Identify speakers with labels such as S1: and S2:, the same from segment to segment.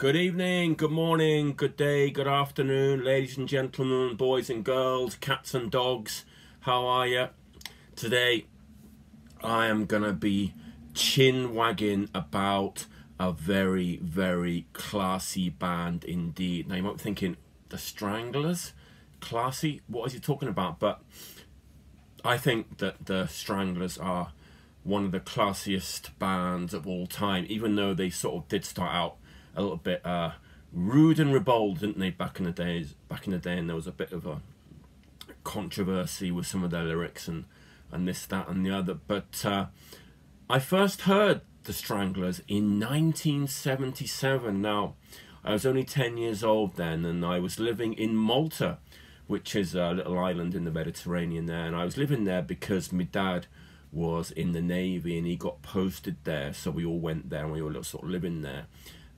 S1: Good evening, good morning, good day, good afternoon, ladies and gentlemen, boys and girls, cats and dogs. How are you? Today, I am going to be chin-wagging about a very, very classy band indeed. Now, you might be thinking, the Stranglers? Classy? What is he talking about? But I think that the Stranglers are one of the classiest bands of all time, even though they sort of did start out a little bit rude and bold, didn't they, back in the day, and there was a bit of a controversy with some of their lyrics and this, that and the other. But I first heard the Stranglers in 1977. Now, I was only 10 years old then, and I was living in Malta, which is a little island in the Mediterranean there, and I was living there because my dad was in the Navy and he got posted there, so we all went there and we were sort of living there.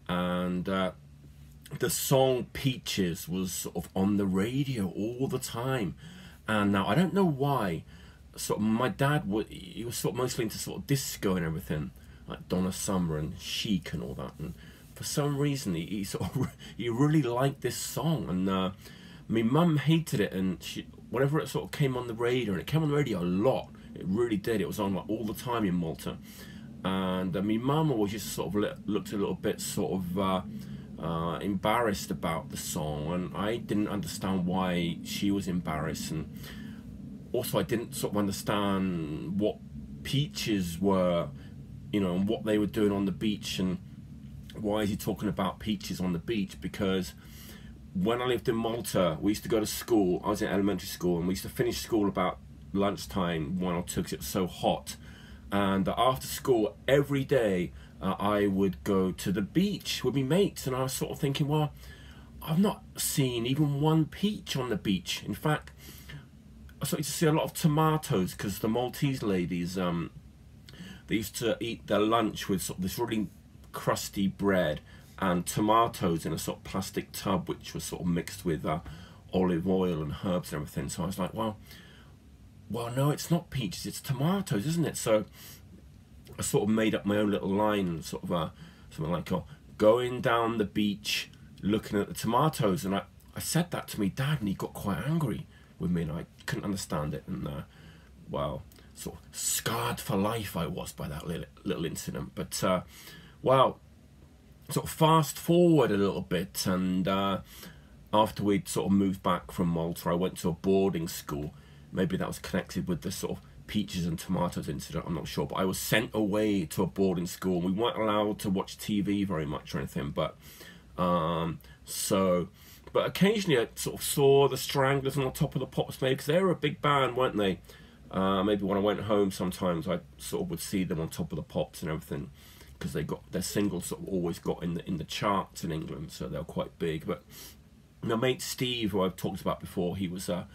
S1: And the song Peaches was sort of on the radio all the time. And now I don't know why, sort of my dad he was sort of mostly into sort of disco and everything, like Donna Summer and Chic and all that, and for some reason he really liked this song. And my mum hated it, and whenever it sort of came on the radio, and it came on the radio a lot, it really did, it was on like all the time in Malta. And my mum always just sort of looked a little bit sort of embarrassed about the song, and I didn't understand why she was embarrassed, and also I didn't sort of understand what peaches were, you know, and what they were doing on the beach, and why is he talking about peaches on the beach. Because when I lived in Malta, we used to go to school. I was in elementary school, and we used to finish school about lunchtime, 1 or 2, because it was so hot. And after school, every day, I would go to the beach with my mates. And I was sort of thinking, well, I've not seen even one peach on the beach. In fact, I started to see a lot of tomatoes, because the Maltese ladies, they used to eat their lunch with sort of this really crusty bread and tomatoes in a sort of plastic tub, which was sort of mixed with olive oil and herbs and everything. So I was like, well, no, it's not peaches, it's tomatoes, isn't it? So I sort of made up my own little line, and sort of something like, oh, going down the beach looking at the tomatoes. And I said that to my dad, and he got quite angry with me, and I couldn't understand it. And well, sort of scarred for life I was by that little incident. But well, sort of fast forward a little bit, and after we'd sort of moved back from Malta, I went to a boarding school. Maybe that was connected with the sort of peaches and tomatoes incident, I'm not sure. But I was sent away to a boarding school, and we weren't allowed to watch TV very much or anything. But but occasionally I sort of saw the Stranglers on the Top of the Pops, maybe, because they were a big band, weren't they? Maybe when I went home, sometimes I sort of would see them on Top of the Pops and everything, because they got their singles sort of always got in the charts in England, so they were quite big. But my mate Steve, who I've talked about before, he was a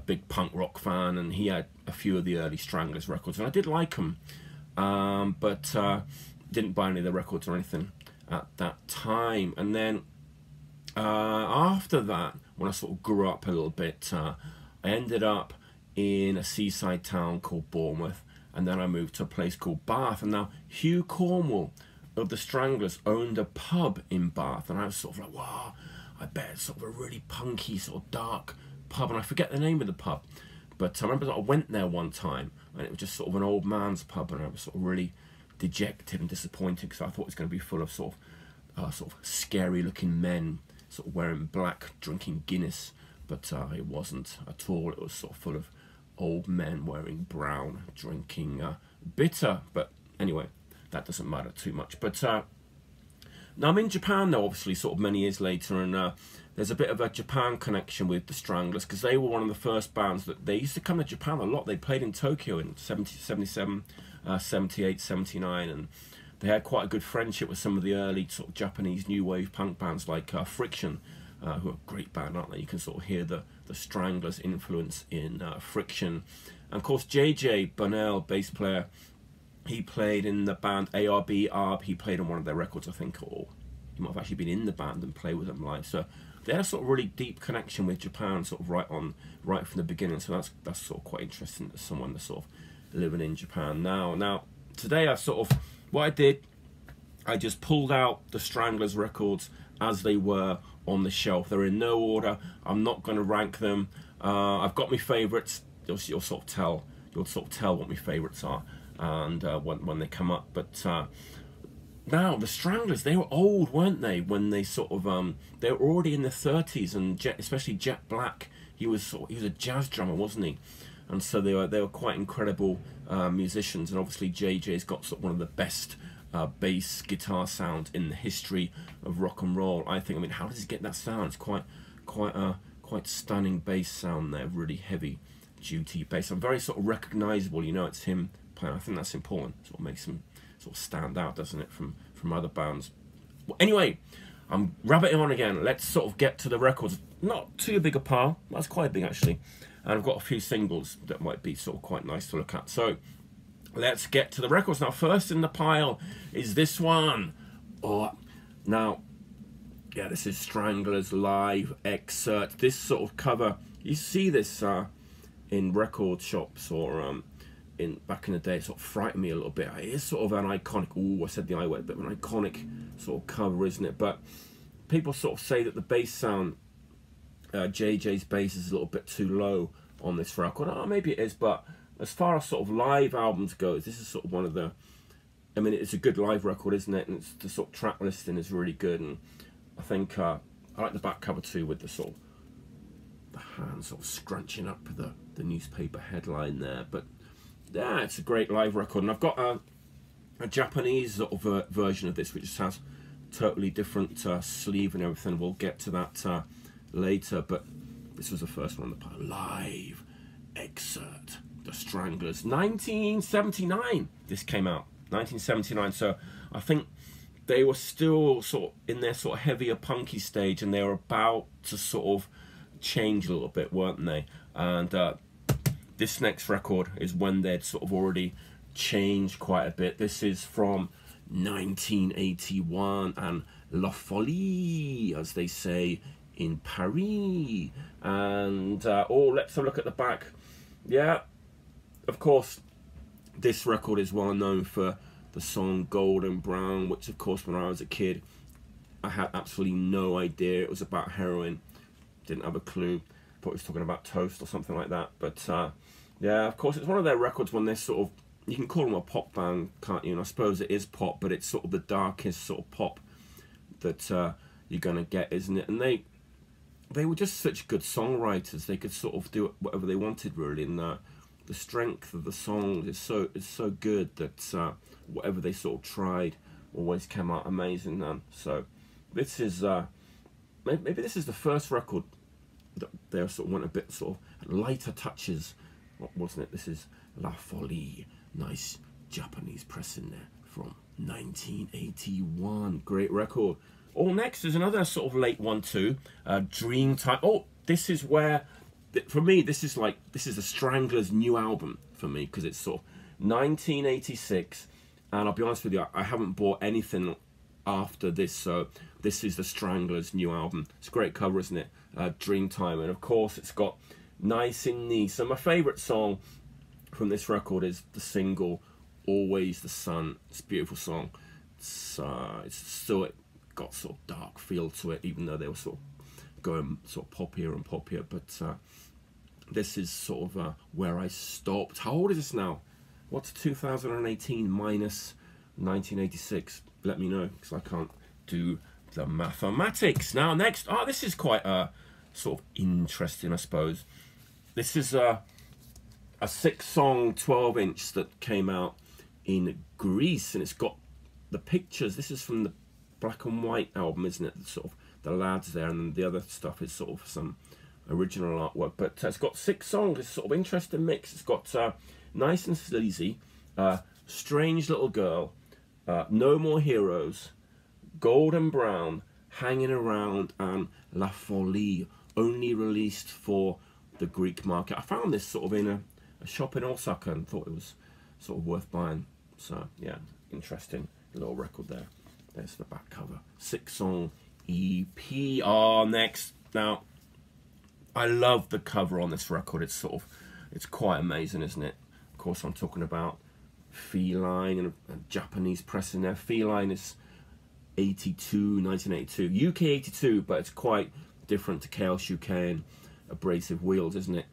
S1: big punk rock fan, and he had a few of the early Stranglers records, and I did like them, but didn't buy any of the records or anything at that time. And then after that, when I sort of grew up a little bit, I ended up in a seaside town called Bournemouth, and then I moved to a place called Bath. And now Hugh Cornwall of the Stranglers owned a pub in Bath, and I was sort of like, wow, I bet it's sort of a really punky, sort of dark pub, and I forget the name of the pub, but I remember that I went there one time, and it was just sort of an old man's pub, and I was sort of really dejected and disappointed, because I thought it was going to be full of sort of scary looking men sort of wearing black, drinking Guinness, but it wasn't at all. It was sort of full of old men wearing brown, drinking bitter. But anyway, that doesn't matter too much. But now I'm in Japan now, obviously, sort of many years later, and there's a bit of a Japan connection with the Stranglers, because they were one of the first bands that they used to come to Japan a lot. They played in Tokyo in 77, 78, 79, and they had quite a good friendship with some of the early sort of Japanese new wave punk bands like Friction, who are a great band, aren't they? You can sort of hear the Stranglers' influence in Friction. And of course, JJ Bunnell, bass player, he played in the band ARB. He played on one of their records, I think, or he might have actually been in the band and played with them live. So they had a sort of really deep connection with Japan, sort of right from the beginning. So that's sort of quite interesting as someone that's sort of living in Japan now. Now today, what I did, I just pulled out the Stranglers records as they were on the shelf. They're in no order. I'm not going to rank them. I've got my favourites. You'll sort of tell. You'll sort of tell what my favourites are, and when they come up. But now the Stranglers, they were old, weren't they? When they sort of they were already in their 30s, and especially Jet Black. He was a jazz drummer, wasn't he? And so they were quite incredible musicians. And obviously JJ's got sort of one of the best bass guitar sounds in the history of rock and roll, I think. I mean, how does he get that sound? It's quite stunning bass sound there, really heavy duty bass. And very sort of recognizable, you know, it's him playing. I think that's important. Sort of makes him sort of stand out, doesn't it, from other bands. Well, anyway, I'm rabbiting on again. Let's sort of get to the records. Not too big a pile. That's quite big, actually. And I've got a few singles that might be sort of quite nice to look at. So let's get to the records. Now, first in the pile is this one. Oh, now, yeah, this is Stranglers live excerpt. This sort of cover, you see this in record shops or back in the day. It sort of frightened me a little bit. It is sort of an iconic, I said the I word, but an iconic sort of cover, isn't it? But people sort of say that the bass sound, JJ's bass is a little bit too low on this record. Maybe it is, but as far as sort of live albums goes, this is sort of one of the, I mean, it's a good live record, isn't it? And the sort of track listing is really good, and I think I like the back cover too, with the sort of the hand sort of scrunching up the newspaper headline there. But yeah, it's a great live record, and I've got a Japanese sort of version of this, which just has totally different sleeve and everything. We'll get to that later, but this was the first one on the pile. Live excerpt, the Stranglers, 1979. This came out 1979, so I think they were still sort of in their sort of heavier punky stage, and they were about to sort of change a little bit, weren't they? And this next record is when they'd sort of already changed quite a bit. This is from 1981, and La Folie, as they say in Paris. And let's have a look at the back. Yeah, of course, this record is well known for the song Golden Brown, which of course when I was a kid I had absolutely no idea it was about heroin. Didn't have a clue. Thought it was talking about toast or something like that. But yeah, of course, it's one of their records when they're sort of, you can call them a pop band, can't you? And I suppose it is pop, but it's sort of the darkest sort of pop that you're gonna get, isn't it? And they were just such good songwriters. They could sort of do whatever they wanted, really, and the strength of the songs is so good that whatever they sort of tried always came out amazing. So this is maybe this is the first record that they sort of went a bit sort of lighter touches, wasn't it? This is La Folie, nice Japanese press in there from 1981. Great record. Next is another sort of late one too, Dreamtime. This is where, for me, this is the Stranglers' new album for me, because it's sort of 1986, and I'll be honest with you, I haven't bought anything after this, so this is the Stranglers' new album. It's a great cover, isn't it? Dreamtime, and of course it's got Nice in Knee. So my favourite song from this record is the single Always the Sun. It's a beautiful song. It got sort of dark feel to it, even though they were sort of going sort of poppier and poppier. But this is sort of where I stopped. How old is this now? What's 2018 minus 1986? Let me know, because I can't do the mathematics. Now next, this is quite sort of interesting, I suppose. This is a 6-song 12-inch that came out in Greece, and it's got the pictures. This is from the Black and White album, isn't it? Sort of the lads there, and then the other stuff is sort of some original artwork. But it's got 6 songs. It's sort of interesting mix. It's got Nice and Sleazy, Strange Little Girl, No More Heroes, Golden Brown, Hanging Around, and La Folie, only released for the Greek market. I found this sort of in a shop in Osaka and thought it was sort of worth buying. So yeah, interesting little record there. There's the back cover. 6-song EP. Next. Now, I love the cover on this record. It's quite amazing, isn't it? Of course, I'm talking about Feline and a Japanese press in there. Feline is 1982, UK 82, but it's quite different to Chaos UK and Abrasive Wheels, isn't it?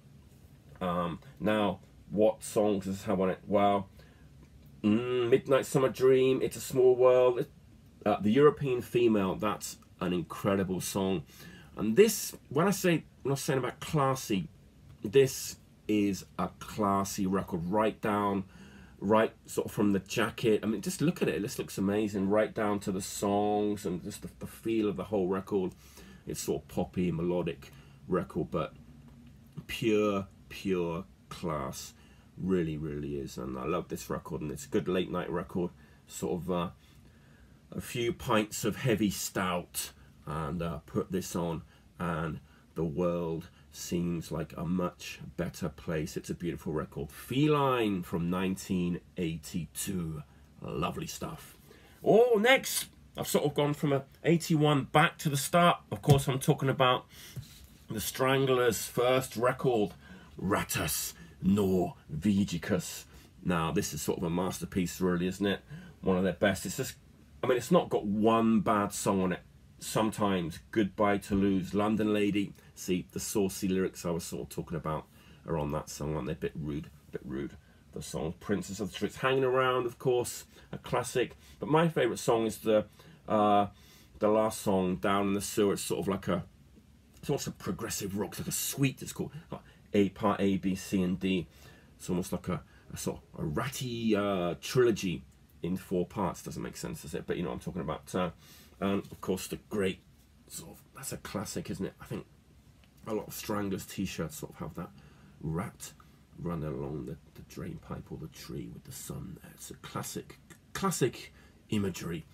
S1: Now, what songs does this have on it? Well, Midnight Summer Dream, It's a Small World, The European Female, that's an incredible song. And this, when I'm saying about classy, this is a classy record, right sort of from the jacket. I mean, just look at it, this looks amazing, right down to the songs and just the feel of the whole record. It's sort of poppy, melodic record, but pure class, really is. And I love this record, and it's a good late night record, sort of a few pints of heavy stout and put this on and the world seems like a much better place. It's a beautiful record. Feline from 1982, lovely stuff. Oh, next I've sort of gone from a 81 back to the start. Of course, I'm talking about the Stranglers' first record, Ratus Norvegicus. Now, this is sort of a masterpiece, really, isn't it? One of their best. It's just, I mean, it's not got one bad song on it. Sometimes, Goodbye Toulouse, London Lady. See, the saucy lyrics I was sort of talking about are on that song, aren't they? A bit rude. The song Princess of the Streets, Hanging Around, of course, a classic. But my favourite song is the last song, Down in the Sewer. It's sort of like it's also progressive rock, it's like a suite. It's called like part A, B, C, and D. It's almost like a sort of a ratty trilogy in 4 parts. Doesn't make sense, does it? But you know what I'm talking about. And of course, the great sort of, that's a classic, isn't it? I think a lot of Stranglers t-shirts sort of have that rat running along the drain pipe or the tree with the sun there. It's a classic imagery.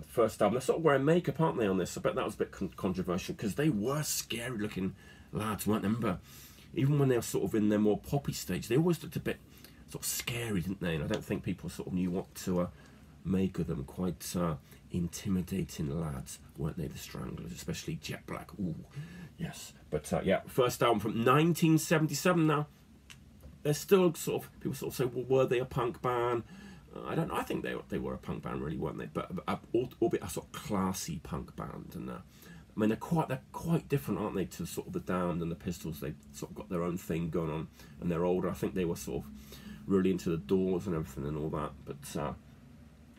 S1: First album, they're sort of wearing makeup, aren't they, on this? I bet that was a bit controversial because they were scary looking lads, weren't they? Remember, even when they were sort of in their more poppy stage, they always looked a bit sort of scary, didn't they? And I don't think people sort of knew what to make of them. Quite intimidating lads, weren't they, the Stranglers, especially jet black. Ooh, yes. But yeah, first album from 1977 now. They're still sort of, people sort of say, well, were they a punk band? I don't know. I think they were a punk band, really, weren't they? But albeit a sort of classy punk band. And I mean, they're quite different, aren't they, to sort of the Damned and the Pistols? They sort of got their own thing going on, and they're older. I think they were sort of really into the Doors and everything and all that. But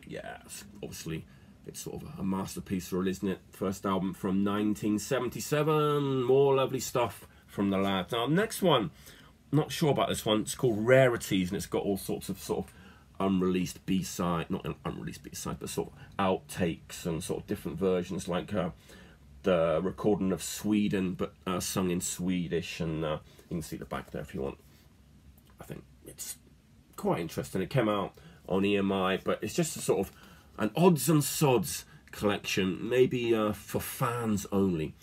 S1: yeah, obviously it's sort of a masterpiece, really, isn't it? First album from 1977. More lovely stuff from the lads. Now, next one, not sure about this one. It's called Rarities, and it's got all sorts of sort of unreleased B-side, not an unreleased B-side, but sort of outtakes and sort of different versions, like the recording of Sweden, but sung in Swedish, and you can see the back there if you want. I think it's quite interesting. It came out on EMI, but it's just a sort of an odds and sods collection, maybe for fans only,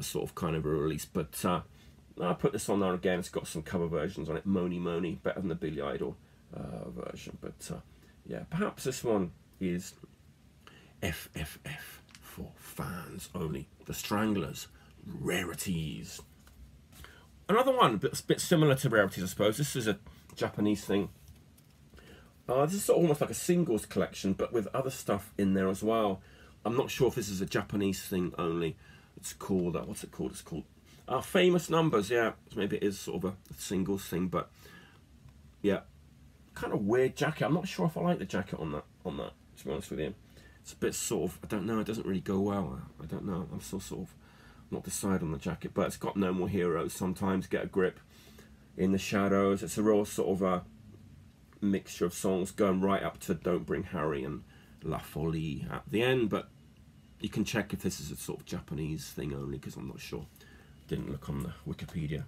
S1: sort of kind of a release. But I'll put this on there again. It's got some cover versions on it. Mony, better than the Billy Idol version. But yeah, perhaps this one is FFF for fans only. The Stranglers, Rarities. Another one, a bit similar to Rarities, I suppose. This is a Japanese thing. This is sort of almost like a singles collection, but with other stuff in there as well. I'm not sure if this is a Japanese thing only. It's called, what's it called? It's called Famous Numbers, yeah. Maybe it is sort of a singles thing, but yeah. Kind of weird jacket. I'm not sure if I like the jacket on that, to be honest with you. It's a bit sort of, I don't know, it doesn't really go well. I don't know. I'm still sort of not decided on the jacket, but it's got No More Heroes, Sometimes, Get a Grip, In the Shadows. It's a real sort of a mixture of songs going right up to Don't Bring Harry and La Folie at the end, but you can check if this is a sort of Japanese thing only, because I'm not sure. Didn't look on the Wikipedia.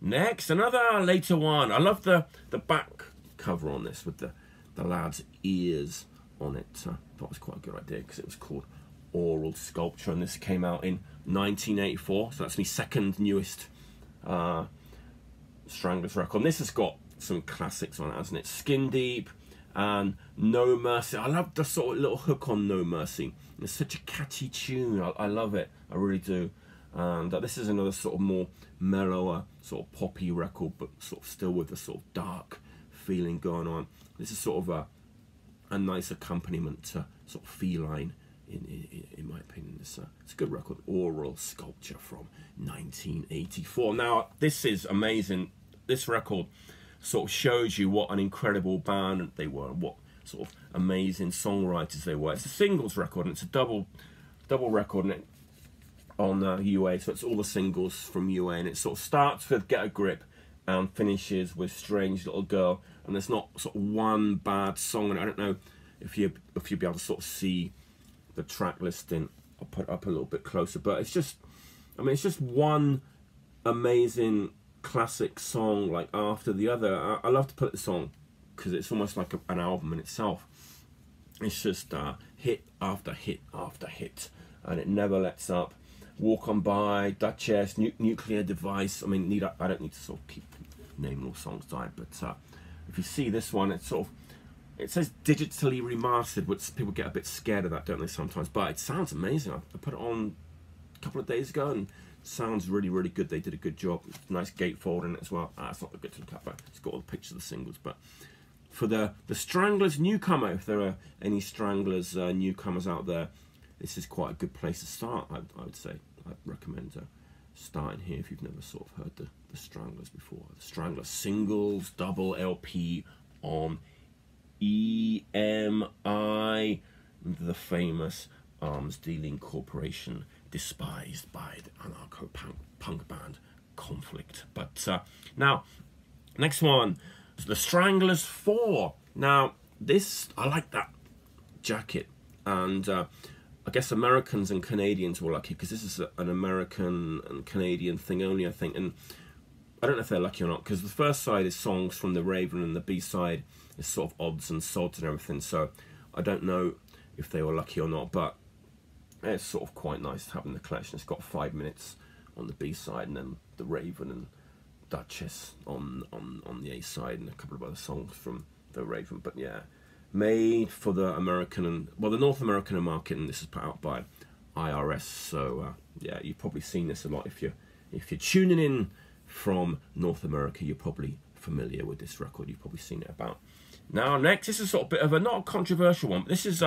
S1: Next, another later one. I love the back cover on this with the lad's ears on it. I thought it was quite a good idea because it was called Oral Sculpture, and this came out in 1984, so that's my second newest Stranglers record. And this has got some classics on it, hasn't it? Skin Deep and No Mercy. I love the sort of little hook on No Mercy. It's such a catchy tune. I love it. I really do. And this is another sort of more mellower, sort of poppy record, but sort of still with the sort of dark feeling going on. This is sort of a nice accompaniment to sort of Feline in my opinion. It's a good record. Oral Sculpture from 1984. Now, this is amazing. This record sort of shows you what an incredible band they were, and what sort of amazing songwriters they were. It's a singles record, and it's a double record, and on UA, so it's all the singles from UA, and it sort of starts with Get a Grip and finishes with Strange Little Girl, and there's not sort of one bad song, and I don't know if you'll be able to sort of see the track listing. I'll put it up a little bit closer, but it's just, I mean, it's just one amazing classic song like after the other. I love to put this on because it's almost like an album in itself. It's just hit after hit after hit, and it never lets up. Walk On By, Duchess, Nuclear Device. I mean, I don't need to sort of keep naming all songs died, but if you see this one, it's sort of, it says digitally remastered, which people get a bit scared of that, don't they, sometimes? But it sounds amazing. I put it on a couple of days ago, and it sounds really, really good. They did a good job. Nice gatefold in it as well. It's not good to look at, but it's got all the pictures of the singles. But for the Stranglers newcomer, if there are any Stranglers newcomers out there, this is quite a good place to start, I would say. I'd recommend starting here if you've never sort of heard the Stranglers before. The Stranglers singles, double LP on EMI, the famous arms dealing corporation despised by the anarcho-punk band Conflict. But now, next one, the Stranglers 4. Now, this, I like that jacket, and I guess Americans and Canadians were lucky, because this is an American and Canadian thing only, I think, and I don't know if they're lucky or not, because the first side is songs from The Raven, and the B-side is sort of odds and sods and everything, so I don't know if they were lucky or not, but it's sort of quite nice to have in the collection. It's got 5 minutes on the B-side, and then The Raven and Duchess on the A-side, and a couple of other songs from The Raven. But yeah, made for the American and, well, the North American market, and this is put out by IRS, so yeah, you've probably seen this a lot. If you're tuning in from North America, you're probably familiar with this record. You've probably seen it about. Now, next, this is sort of a bit of a not a controversial one, but this is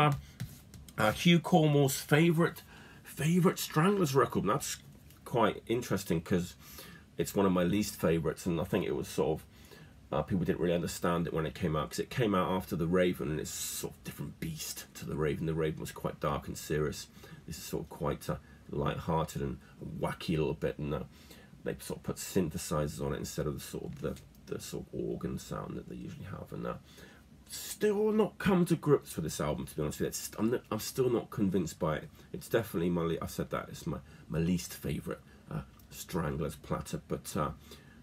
S1: Hugh Cornwall's favourite Stranglers record, and that's quite interesting because it's one of my least favourites, and I think it was sort of people didn't really understand it when it came out, because it came out after The Raven, and it's sort of different beast to The Raven. The Raven was quite dark and serious. This is sort of quite light-hearted and wacky a little bit, and they sort of put synthesizers on it instead of the sort of organ sound that they usually have, and still not come to grips with this album, to be honest with you. I'm still not convinced by it. It's definitely I've said that, it's my least favourite Stranglers platter, but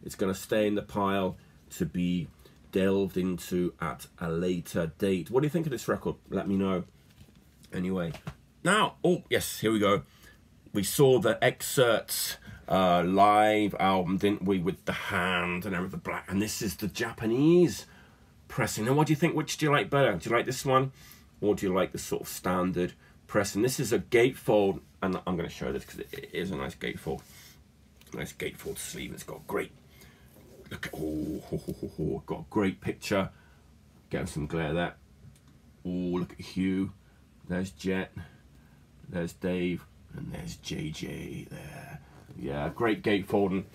S1: it's going to stay in the pile to be delved into at a later date. What do you think of this record? Let me know. Anyway, now, oh yes, here we go. We saw the Excerpt live album, didn't we, with the hand and everything black, and this is the Japanese pressing. Now, what do you think? Which do you like better? Do you like this one, or do you like the sort of standard pressing? This is a gatefold, and I'm going to show this because it is a nice gatefold. Nice gatefold sleeve. It's got great. Look at got a great picture. Getting some glare there. Oh, look at Hugh. There's Jet. There's Dave, and there's JJ there. Yeah, great gatefold. And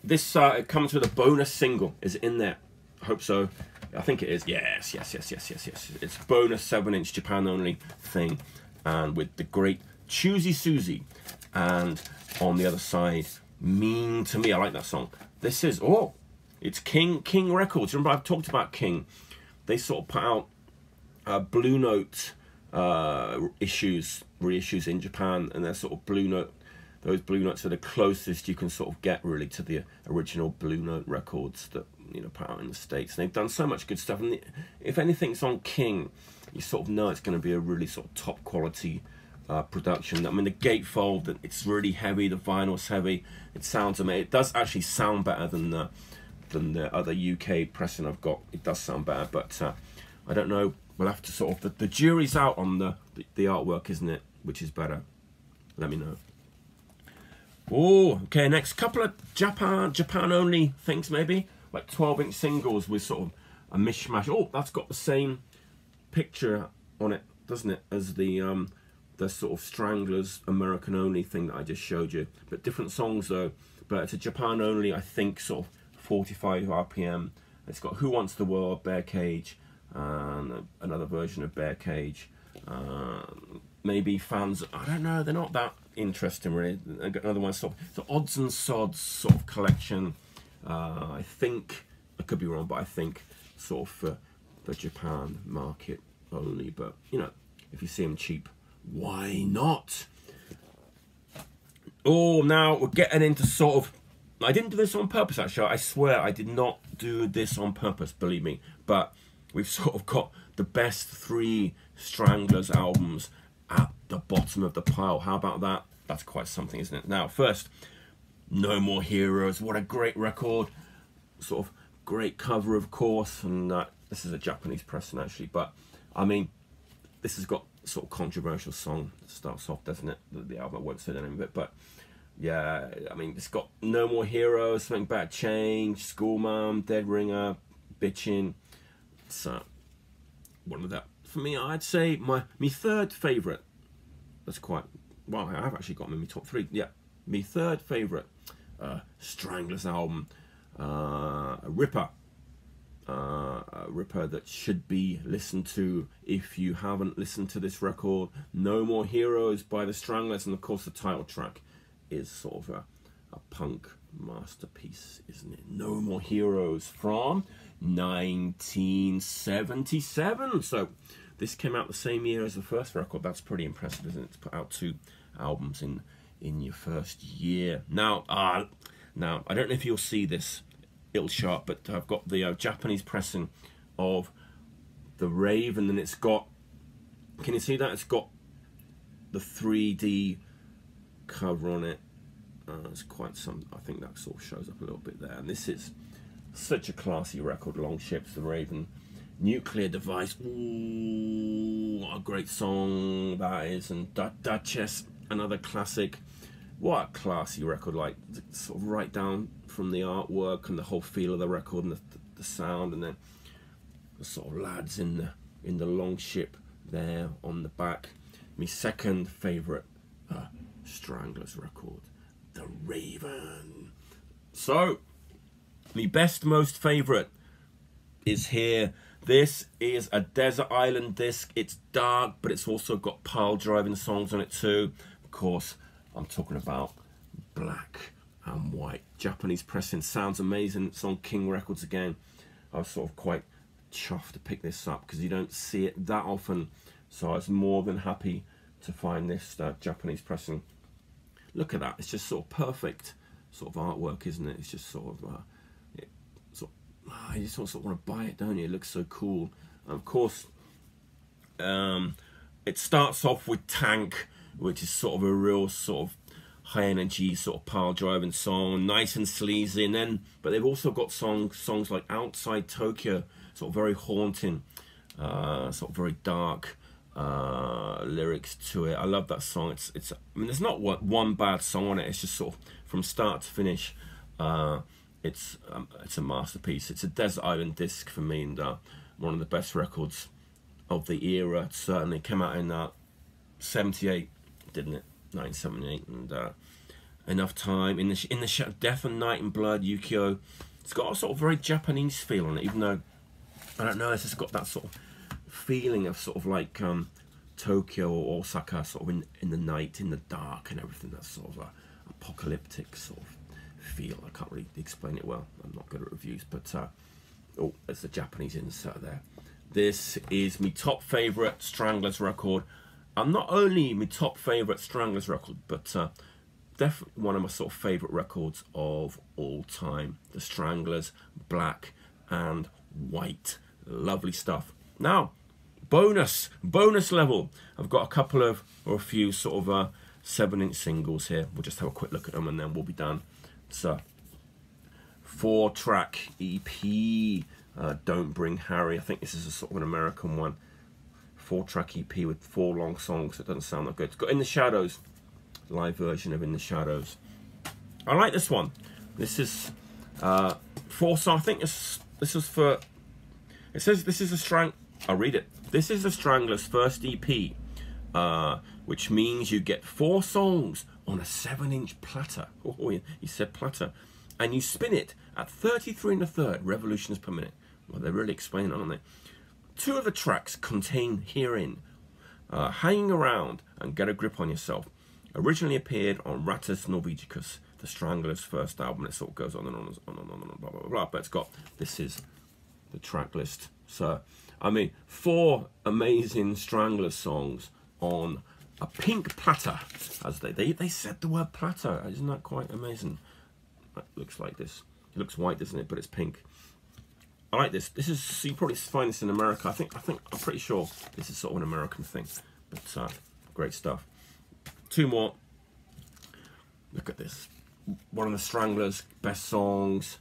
S1: this it comes with a bonus single. Is it in there? I hope so. I think it is. Yes. It's a bonus 7-inch Japan only thing, and with the great Choosy Susie, and on the other side, Mean to Me. I like that song. This is, oh, it's King Records. Remember, I've talked about King. They sort of put out Blue Note reissues in Japan, and they're sort of Blue Note. Those Blue Notes are the closest you can sort of get really to the original Blue Note records that, you know, put out in the States. And they've done so much good stuff, and if anything's on King, you sort of know it's going to be a really sort of top quality production. I mean, the gatefold, it's really heavy. The vinyl's heavy. It sounds amazing. It does actually sound better than the other UK pressing I've got. It does sound better, but I don't know. We'll have to sort of the jury's out on the artwork, isn't it? Which is better? Let me know. Oh, okay. Next couple of Japan only things, maybe like 12-inch singles with sort of a mishmash. Oh, that's got the same picture on it, doesn't it, as the the sort of Stranglers American only thing that I just showed you, but different songs though. But it's a Japan only, I think, sort of 45 RPM. It's got Who Wants the World, Bear Cage, and another version of Bear Cage. Maybe fans, I don't know, they're not that interesting really. I've got another one, sort of, so Odds and Sods sort of collection. I think, I could be wrong, but I think sort of for the Japan market only. But you know, if you see them cheap, why not? Oh, now we're getting into sort of, I didn't do this on purpose actually, I swear I did not do this on purpose, believe me, but we've sort of got the best 3 Stranglers albums at the bottom of the pile. How about that? That's quite something, isn't it? Now first, No More Heroes, what a great record, sort of great cover of course, and this is a Japanese pressing actually, but I mean, this has got sort of controversial song that starts off, doesn't it? The album, I won't say the name of it, but yeah, I mean, it's got No More Heroes, Something About Change, School Mom, Dead Ringer, Bitchin'. It's one of that. For me, I'd say my third favourite, that's quite, well, I've actually got them in my top 3. Yeah, my third favourite Stranglers album, a ripper. A ripper that should be listened to if you haven't listened to this record. No More Heroes by the Stranglers, and of course the title track is sort of a punk masterpiece, isn't it? No More Heroes from 1977. So this came out the same year as the first record. That's pretty impressive, isn't it, to put out 2 albums in your first year. Now I don't know if you'll see this, it'll show up, but I've got the Japanese pressing of the Rave, and then it's got, can you see that? It's got the 3D cover on it. It's quite some, I think that sort of shows up a little bit there. And this is such a classy record, Long Ships, The Raven, Nuclear Device. Ooh, what a great song that is. And Duchess, another classic. What a classy record, like sort of right down from the artwork and the whole feel of the record and the sound, and then the sort of lads in the long ship there on the back. My second favourite Stranglers record, The Raven. So my best, most favourite is here. This is a Desert Island disc. It's dark, but it's also got pile driving songs on it too. Of course, I'm talking about Black and White. Japanese pressing, sounds amazing. It's on King Records again. I was sort of quite chuffed to pick this up because you don't see it that often. So I was more than happy to find this Japanese pressing. Look at that. It's just sort of perfect sort of artwork, isn't it? It's just sort of, you just sort of want to buy it, don't you? It looks so cool. And of course, it starts off with Tank, which is sort of a real sort of high energy sort of pile driving song, nice and sleazy, and then but they've also got songs like Outside Tokyo, sort of very haunting, sort of very dark lyrics to it. I love that song. It's I mean, there's not one bad song on it. It's just sort of from start to finish. It's a masterpiece. It's a Desert Island disc for me, and one of the best records of the era. It certainly came out in 78, didn't it? 1978, and Enough Time, in the Shadow, Death and Night and Blood, Yukio. It's got a sort of very Japanese feel on it, even though I don't know, it's just got that sort of feeling of sort of like Tokyo or Osaka, sort of in the night, in the dark, and everything. That's sort of a apocalyptic sort of feel. I can't really explain it well. I'm not good at reviews, but oh, there's the Japanese insert there. This is my top favourite Stranglers record. And not only my top favourite Stranglers record, but definitely one of my sort of favourite records of all time. The Stranglers, Black and White. Lovely stuff. Now, bonus level. I've got a couple of, or a few sort of 7-inch singles here. We'll just have a quick look at them and then we'll be done. It's a 4-track EP, Don't Bring Harry. I think this is a sort of an American one. 4-track EP with 4 long songs. It doesn't sound that good. It's got In the Shadows, live version of In the Shadows. I like this one. This is 4 songs. I think this is for. It says this is a I'll read it. This is the Stranglers' first EP, which means you get 4 songs on a 7-inch platter. Oh, he said platter. And you spin it at 33 1/3 revolutions per minute. Well, they're really explaining it, aren't they? 2 of the tracks contained herein, Hanging Around and Get a Grip on Yourself, originally appeared on Rarities Norvegicus, the Stranglers' first album. It sort of goes on and on and on, blah, blah, blah. But it's got, this is the track list. So, I mean, 4 amazing Stranglers songs on a pink platter, as they said the word platter. Isn't that quite amazing? It looks like this. It looks white, doesn't it? But it's pink. I like this. This is, so you probably find this in America. I'm pretty sure this is sort of an American thing. But great stuff. 2 more. Look at this. One of the Stranglers' best songs.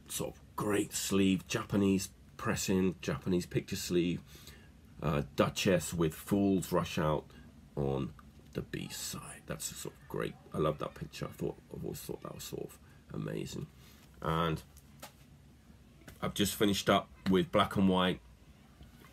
S1: Sort of great sleeve, Japanese pressing, Japanese picture sleeve. Duchess with Fools Rush Out on the B side. That's sort of great. I love that picture. I've always thought that was sort of amazing. And I've just finished up with Black and White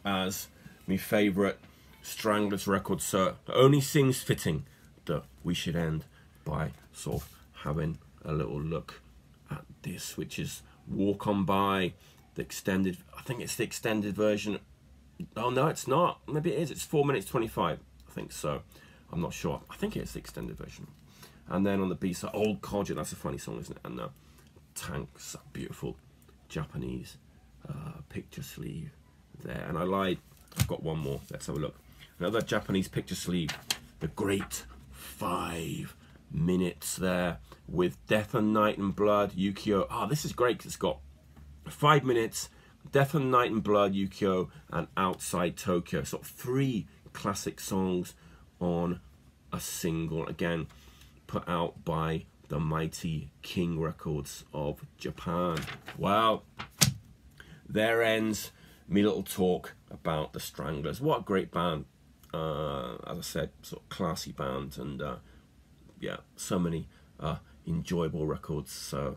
S1: as my favourite Stranglers record, so it only seems fitting that we should end by sort of having a little look at this, which is Walk On By, the extended, I think it's the extended version. Oh no, it's not. Maybe it is. It's 4 minutes 25. I think so. I'm not sure. I think it's the extended version. And then on the B side, Old Codger, that's a funny song, isn't it? And Tanks, that beautiful Japanese picture sleeve there. And I lied, I've got one more. Let's have a look. Another Japanese picture sleeve. The great 5 minutes there with Death and Night and Blood, Yukio. Ah, this is great because it's got 5 minutes, Death and Night and Blood, Yukio, and Outside Tokyo. Sort of 3 classic songs on a single. Again, put out by the mighty King Records of Japan. Well, there ends me little talk about the Stranglers. What a great band. As I said, sort of classy band, and yeah, so many enjoyable records. So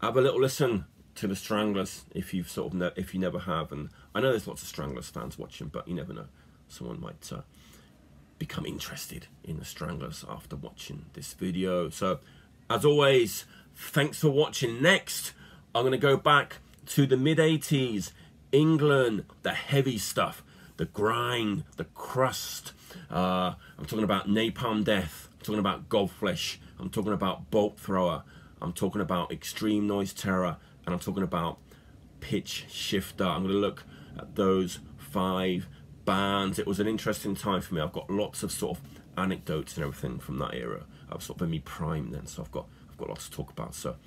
S1: have a little listen to the Stranglers if you've sort of if you never have. And I know there's lots of Stranglers fans watching, but you never know, someone might become interested in the Stranglers after watching this video. So as always, thanks for watching. Next, I'm going to go back to the mid-80s, England, the heavy stuff, the grind, the crust. I'm talking about Napalm Death. I'm talking about Godflesh. I'm talking about Bolt Thrower. I'm talking about Extreme Noise Terror. And I'm talking about Pitch Shifter. I'm going to look at those 5 bands. It was an interesting time for me. I've got lots of sort of anecdotes and everything from that era. I was sort of in me prime then, so I've got lots to talk about. So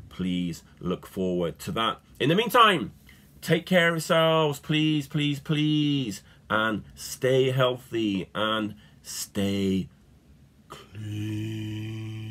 S1: please look forward to that. In the meantime, take care of yourselves, please, please, please, and stay healthy and stay clean.